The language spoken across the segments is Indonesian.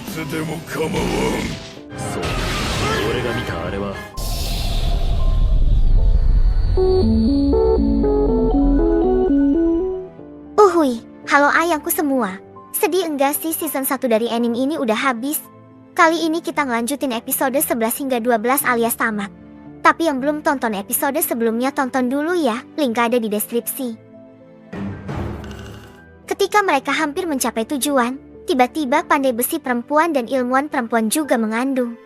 つでも構わん。そう、俺が見たあれは。Uhuy, halo ayangku semua. Sedih enggak sih season 1 dari anime ini udah habis? Kali ini kita ngelanjutin episode 11 hingga 12 alias tamat. Tapi yang belum tonton episode sebelumnya tonton dulu ya, link ada di deskripsi. Ketika mereka hampir mencapai tujuan, tiba-tiba pandai besi perempuan dan ilmuwan perempuan juga mengandung.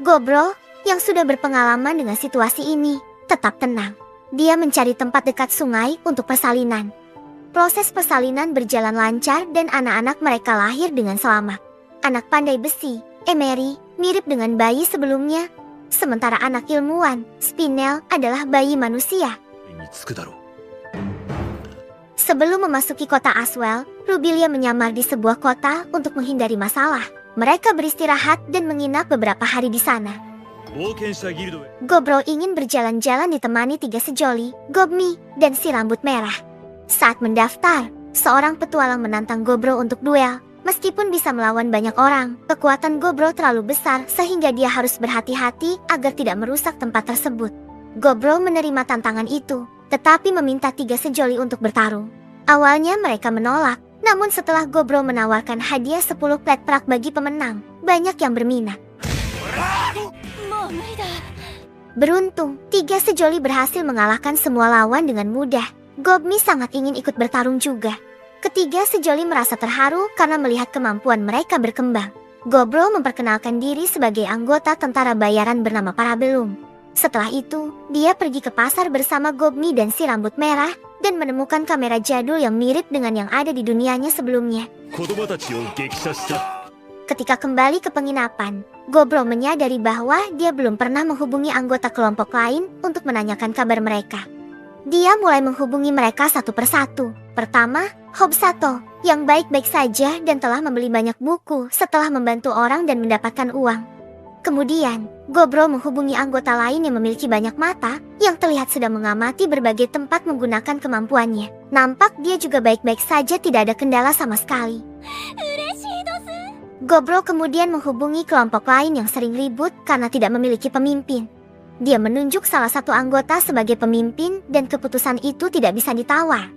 Gobro, yang sudah berpengalaman dengan situasi ini, tetap tenang. Dia mencari tempat dekat sungai untuk persalinan. Proses persalinan berjalan lancar dan anak-anak mereka lahir dengan selamat. Anak pandai besi, Emery, mirip dengan bayi sebelumnya. Sementara anak ilmuwan, Spinel, adalah bayi manusia. Sebelum memasuki kota Aswell, Rubilia menyamar di sebuah kota untuk menghindari masalah. Mereka beristirahat dan menginap beberapa hari di sana. Gobro ingin berjalan-jalan ditemani 3 sejoli, Gobmi, dan si rambut merah. Saat mendaftar, seorang petualang menantang Gobro untuk duel. Meskipun bisa melawan banyak orang, kekuatan Gobro terlalu besar sehingga dia harus berhati-hati agar tidak merusak tempat tersebut. Gobro menerima tantangan itu, tetapi meminta 3 sejoli untuk bertarung. Awalnya mereka menolak, namun setelah Gobro menawarkan hadiah 10 plat perak bagi pemenang, banyak yang berminat. Beruntung, 3 sejoli berhasil mengalahkan semua lawan dengan mudah. Gobmi sangat ingin ikut bertarung juga. Ketiga sejoli merasa terharu karena melihat kemampuan mereka berkembang. Gobro memperkenalkan diri sebagai anggota tentara bayaran bernama Parabellum. Setelah itu, dia pergi ke pasar bersama Gobmi dan si rambut merah dan menemukan kamera jadul yang mirip dengan yang ada di dunianya sebelumnya. Ketika kembali ke penginapan, Gobro menyadari bahwa dia belum pernah menghubungi anggota kelompok lain untuk menanyakan kabar mereka. Dia mulai menghubungi mereka satu persatu. Pertama, Hobsato, yang baik-baik saja dan telah membeli banyak buku setelah membantu orang dan mendapatkan uang. Kemudian, Gobro menghubungi anggota lain yang memiliki banyak mata, yang terlihat sedang mengamati berbagai tempat menggunakan kemampuannya. Nampak dia juga baik-baik saja, tidak ada kendala sama sekali. Gobro kemudian menghubungi kelompok lain yang sering ribut karena tidak memiliki pemimpin. Dia menunjuk salah satu anggota sebagai pemimpin dan keputusan itu tidak bisa ditawar.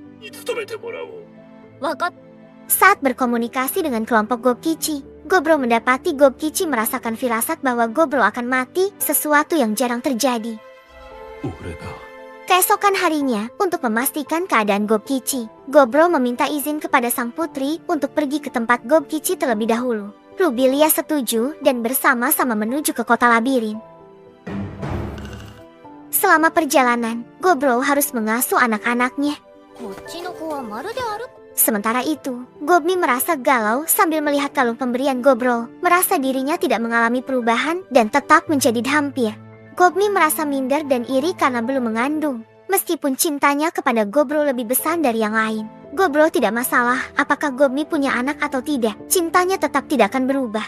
Saat berkomunikasi dengan kelompok Gobkichi, Gobro mendapati Gobkichi merasakan firasat bahwa Gobro akan mati, sesuatu yang jarang terjadi. Keesokan harinya, untuk memastikan keadaan Gobkichi, Gobro meminta izin kepada sang putri untuk pergi ke tempat Gobkichi terlebih dahulu. Rubilia setuju dan bersama-sama menuju ke kota labirin. Selama perjalanan, Gobro harus mengasuh anak-anaknya. Sementara itu, Gobmi merasa galau sambil melihat kalung pemberian Gobro, merasa dirinya tidak mengalami perubahan dan tetap menjadi hampir. Gobmi merasa minder dan iri karena belum mengandung. Meskipun cintanya kepada Gobro lebih besar dari yang lain, Gobro tidak masalah apakah Gobmi punya anak atau tidak, cintanya tetap tidak akan berubah.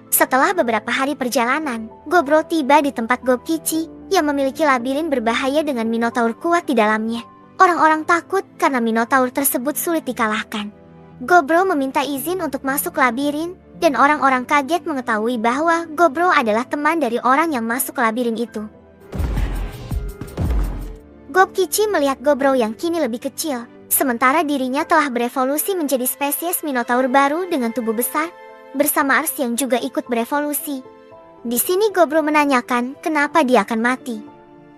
Setelah beberapa hari perjalanan, Gobro tiba di tempat Gobkichi yang memiliki labirin berbahaya dengan Minotaur kuat di dalamnya. Orang-orang takut karena Minotaur tersebut sulit dikalahkan. Gobro meminta izin untuk masuk labirin dan orang-orang kaget mengetahui bahwa Gobro adalah teman dari orang yang masuk ke labirin itu. Gobkichi melihat Gobro yang kini lebih kecil, sementara dirinya telah berevolusi menjadi spesies Minotaur baru dengan tubuh besar, bersama Ars yang juga ikut berevolusi. Di sini Gobro menanyakan kenapa dia akan mati.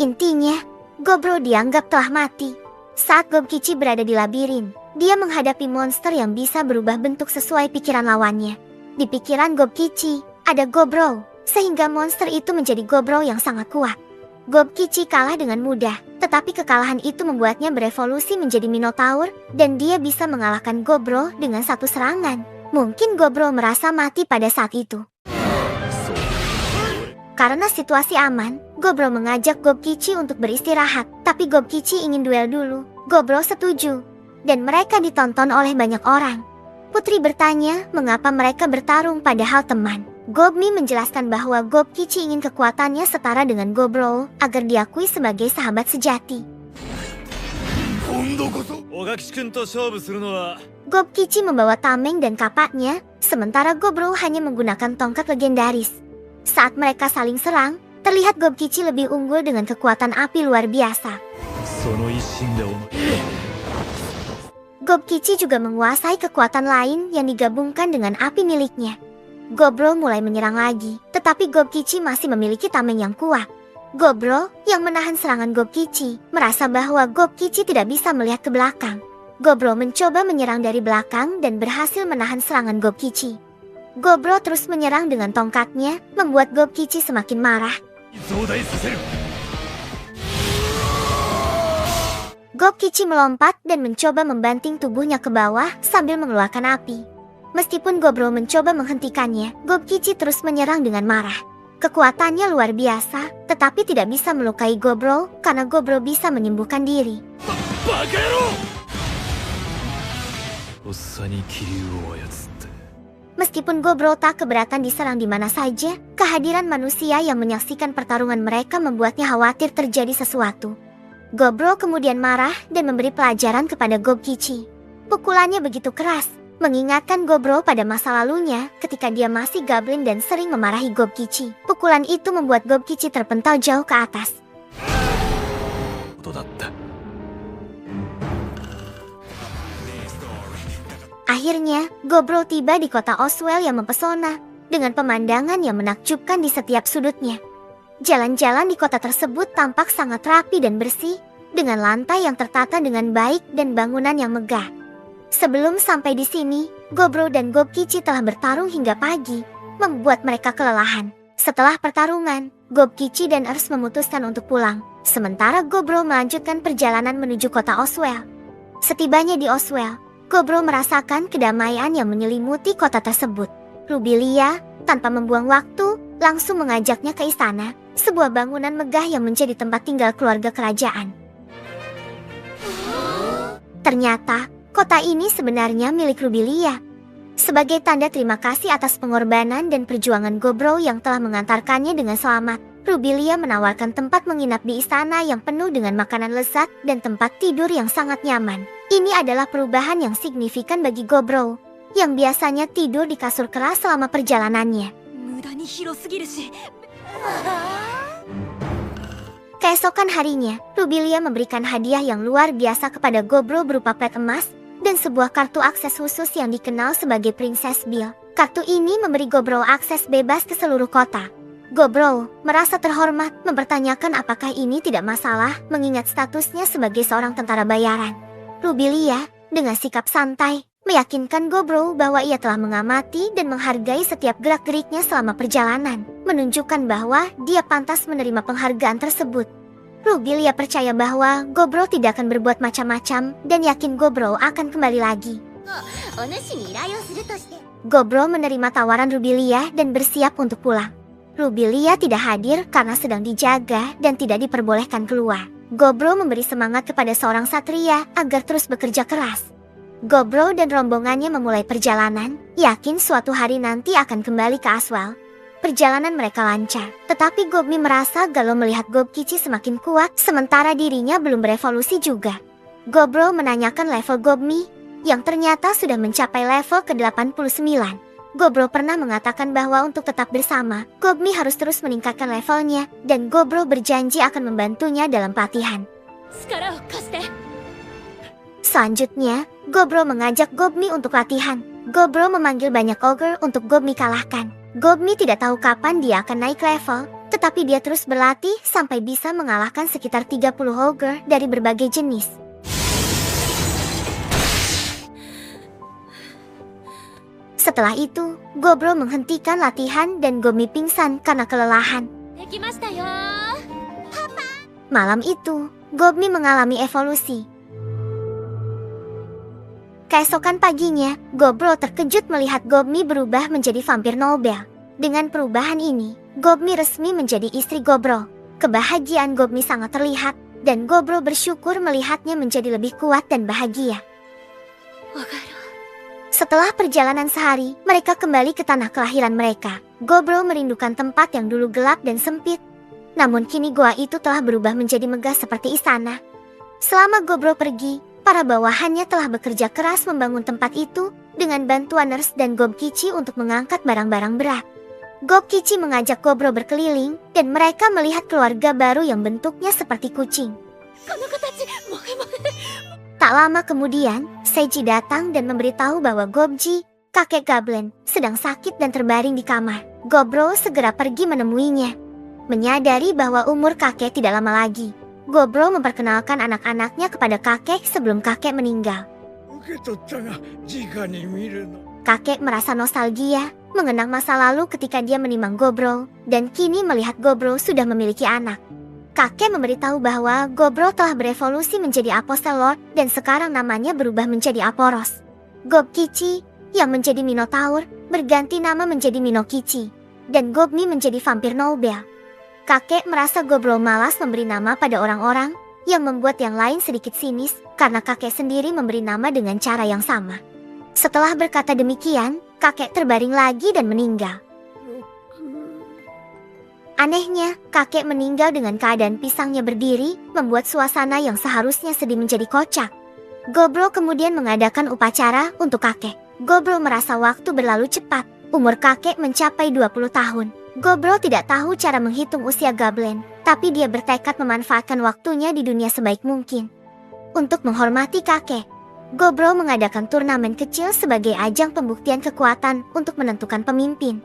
Intinya, Gobro dianggap telah mati. Saat Gobkichi berada di labirin, dia menghadapi monster yang bisa berubah bentuk sesuai pikiran lawannya. Di pikiran Gobkichi, ada Gobro, sehingga monster itu menjadi Gobro yang sangat kuat. Gobkichi kalah dengan mudah, tetapi kekalahan itu membuatnya berevolusi menjadi Minotaur, dan dia bisa mengalahkan Gobro dengan satu serangan. Mungkin Gobro merasa mati pada saat itu. Karena situasi aman, Gobro mengajak Gobkichi untuk beristirahat, tapi Gobkichi ingin duel dulu. Gobro setuju, dan mereka ditonton oleh banyak orang. Putri bertanya mengapa mereka bertarung padahal teman. Gobmi menjelaskan bahwa Gobkichi ingin kekuatannya setara dengan Gobro agar diakui sebagai sahabat sejati. Gobkichi membawa tameng dan kapaknya Sementara Gobro hanya menggunakan tongkat legendaris. Saat mereka saling serang, terlihat Gobkichi lebih unggul dengan kekuatan api luar biasa. その一心でお前 Gobkichi juga menguasai kekuatan lain yang digabungkan dengan api miliknya. Gobro mulai menyerang lagi, tetapi Gobkichi masih memiliki tameng yang kuat. Gobro, yang menahan serangan Gobkichi, merasa bahwa Gobkichi tidak bisa melihat ke belakang. Gobro mencoba menyerang dari belakang dan berhasil menahan serangan Gobkichi. Gobro terus menyerang dengan tongkatnya, membuat Gobkichi semakin marah. 増大させる Gobkichi melompat dan mencoba membanting tubuhnya ke bawah sambil mengeluarkan api. Meskipun Gobro mencoba menghentikannya, Gobkichi terus menyerang dengan marah. Kekuatannya luar biasa, tetapi tidak bisa melukai Gobro karena Gobro bisa menyembuhkan diri. バカ野郎とっさに気流を操って Meskipun Gobro tak keberatan diserang di mana saja, kehadiran manusia yang menyaksikan pertarungan mereka membuatnya khawatir terjadi sesuatu. Gobro kemudian marah dan memberi pelajaran kepada Gobkichi. Pukulannya begitu keras, mengingatkan Gobro pada masa lalunya ketika dia masih goblin dan sering memarahi Gobkichi. Pukulan itu membuat Gobkichi terpental jauh ke atas. ことだった Akhirnya, Gobro tiba di kota Oswell yang mempesona, dengan pemandangan yang menakjubkan di setiap sudutnya. Jalan-jalan di kota tersebut tampak sangat rapi dan bersih, dengan lantai yang tertata dengan baik dan bangunan yang megah. Sebelum sampai di sini, Gobro dan Gobkichi telah bertarung hingga pagi, membuat mereka kelelahan. Setelah pertarungan, Gobkichi dan Ers memutuskan untuk pulang, sementara Gobro melanjutkan perjalanan menuju kota Oswell. Setibanya di Oswell, Gobro merasakan kedamaian yang menyelimuti kota tersebut. Rubilia, tanpa membuang waktu, langsung mengajaknya ke istana, sebuah bangunan megah yang menjadi tempat tinggal keluarga kerajaan. Ternyata, kota ini sebenarnya milik Rubilia. Sebagai tanda terima kasih atas pengorbanan dan perjuangan Gobro yang telah mengantarkannya dengan selamat, Rubilia menawarkan tempat menginap di istana yang penuh dengan makanan lezat dan tempat tidur yang sangat nyaman. Ini adalah perubahan yang signifikan bagi Gobro, yang biasanya tidur di kasur keras selama perjalanannya. Keesokan harinya, Rubilia memberikan hadiah yang luar biasa kepada Gobro berupa plet emas dan sebuah kartu akses khusus yang dikenal sebagai Princess Bill. Kartu ini memberi Gobro akses bebas ke seluruh kota. Gobro merasa terhormat, mempertanyakan apakah ini tidak masalah mengingat statusnya sebagai seorang tentara bayaran. Rubilia, dengan sikap santai, meyakinkan Gobro bahwa ia telah mengamati dan menghargai setiap gerak-geriknya selama perjalanan, menunjukkan bahwa dia pantas menerima penghargaan tersebut. Rubilia percaya bahwa Gobro tidak akan berbuat macam-macam dan yakin Gobro akan kembali lagi. Gobro menerima tawaran Rubilia dan bersiap untuk pulang. Rubilia tidak hadir karena sedang dijaga dan tidak diperbolehkan keluar. Gobro memberi semangat kepada seorang satria agar terus bekerja keras. Gobro dan rombongannya memulai perjalanan, yakin suatu hari nanti akan kembali ke Oswell. Perjalanan mereka lancar, tetapi Gobmi merasa galau melihat Gobkichi semakin kuat, sementara dirinya belum berevolusi juga. Gobro menanyakan level Gobmi, yang ternyata sudah mencapai level ke-89. Gobro pernah mengatakan bahwa untuk tetap bersama, Gobmi harus terus meningkatkan levelnya, dan Gobro berjanji akan membantunya dalam pelatihan. Selanjutnya, Gobro mengajak Gobmi untuk latihan. Gobro memanggil banyak ogre untuk Gobmi kalahkan. Gobmi tidak tahu kapan dia akan naik level, tetapi dia terus berlatih sampai bisa mengalahkan sekitar 30 ogre dari berbagai jenis. Setelah itu, Gobro menghentikan latihan dan Gobmi pingsan karena kelelahan. Malam itu, Gobmi mengalami evolusi. Keesokan paginya, Gobro terkejut melihat Gobmi berubah menjadi vampir Nobel. Dengan perubahan ini, Gobmi resmi menjadi istri Gobro. Kebahagiaan Gobmi sangat terlihat, dan Gobro bersyukur melihatnya menjadi lebih kuat dan bahagia. Setelah perjalanan sehari, mereka kembali ke tanah kelahiran mereka. Gobro merindukan tempat yang dulu gelap dan sempit. Namun kini goa itu telah berubah menjadi megah seperti istana. Selama Gobro pergi, para bawahannya telah bekerja keras membangun tempat itu dengan bantuan Nurse dan Gobkichi untuk mengangkat barang-barang berat. Gobkichi mengajak Gobro berkeliling dan mereka melihat keluarga baru yang bentuknya seperti kucing. Tak lama kemudian, Seiji datang dan memberitahu bahwa Gobji, kakek Goblin, sedang sakit dan terbaring di kamar. Gobro segera pergi menemuinya. Menyadari bahwa umur kakek tidak lama lagi, Gobro memperkenalkan anak-anaknya kepada kakek sebelum kakek meninggal. Kakek merasa nostalgia, mengenang masa lalu ketika dia menimang Gobro, dan kini melihat Gobro sudah memiliki anak. Kakek memberitahu bahwa Gobro telah berevolusi menjadi Apostle Lord dan sekarang namanya berubah menjadi Aporos. Gobkichi, yang menjadi Minotaur, berganti nama menjadi Minokichi, dan Gobmi menjadi vampir Nobel. Kakek merasa Gobro malas memberi nama pada orang-orang, yang membuat yang lain sedikit sinis karena kakek sendiri memberi nama dengan cara yang sama. Setelah berkata demikian, kakek terbaring lagi dan meninggal. Anehnya, kakek meninggal dengan keadaan pisangnya berdiri, membuat suasana yang seharusnya sedih menjadi kocak. Gobro kemudian mengadakan upacara untuk kakek. Gobro merasa waktu berlalu cepat. Umur kakek mencapai 20 tahun. Gobro tidak tahu cara menghitung usia Goblin, tapi dia bertekad memanfaatkan waktunya di dunia sebaik mungkin. Untuk menghormati kakek, Gobro mengadakan turnamen kecil sebagai ajang pembuktian kekuatan untuk menentukan pemimpin.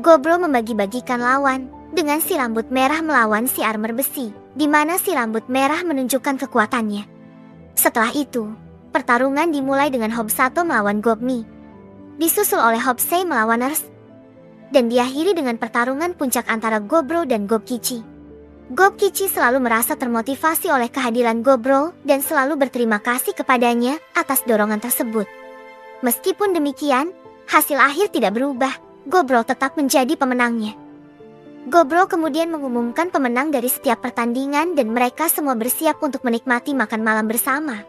Gobro membagi-bagikan lawan, dengan si rambut merah melawan si armor besi, di mana si rambut merah menunjukkan kekuatannya. Setelah itu, pertarungan dimulai dengan Hobsato melawan Gobmi, disusul oleh Hobsei melawan Nurse, dan diakhiri dengan pertarungan puncak antara Gobro dan Gobkichi. Gobkichi selalu merasa termotivasi oleh kehadiran Gobro dan selalu berterima kasih kepadanya atas dorongan tersebut. Meskipun demikian, hasil akhir tidak berubah. Gobro tetap menjadi pemenangnya. Gobro kemudian mengumumkan pemenang dari setiap pertandingan dan mereka semua bersiap untuk menikmati makan malam bersama.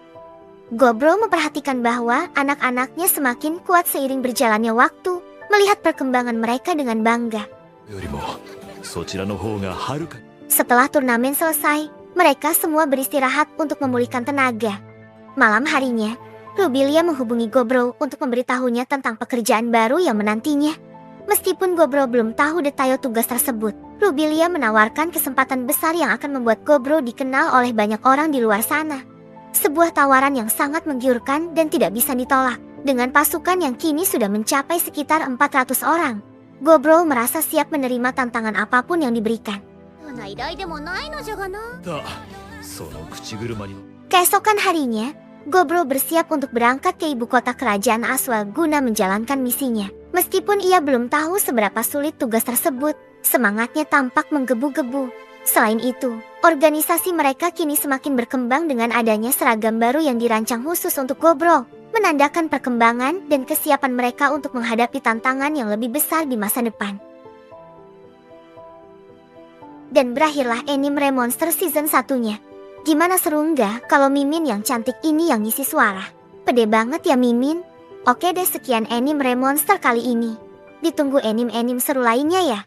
Gobro memperhatikan bahwa anak-anaknya semakin kuat seiring berjalannya waktu, melihat perkembangan mereka dengan bangga. Setelah turnamen selesai, mereka semua beristirahat untuk memulihkan tenaga. Malam harinya, Rubilia menghubungi Gobro untuk memberitahunya tentang pekerjaan baru yang menantinya. Meskipun Gobro belum tahu detail tugas tersebut, Rubilia menawarkan kesempatan besar yang akan membuat Gobro dikenal oleh banyak orang di luar sana. Sebuah tawaran yang sangat menggiurkan dan tidak bisa ditolak. Dengan pasukan yang kini sudah mencapai sekitar 400 orang, Gobro merasa siap menerima tantangan apapun yang diberikan. Keesokan harinya, Gobro bersiap untuk berangkat ke ibu kota kerajaan Aswell guna menjalankan misinya. Meskipun ia belum tahu seberapa sulit tugas tersebut, semangatnya tampak menggebu-gebu. Selain itu, organisasi mereka kini semakin berkembang dengan adanya seragam baru yang dirancang khusus untuk Gobro, menandakan perkembangan dan kesiapan mereka untuk menghadapi tantangan yang lebih besar di masa depan. Dan berakhirlah anime Remonster season 1-nya. Gimana seru nggak kalau Mimin yang cantik ini yang ngisi suara? Pede banget ya Mimin. Oke deh, sekian anime Remonster kali ini. Ditunggu anime-anime seru lainnya ya.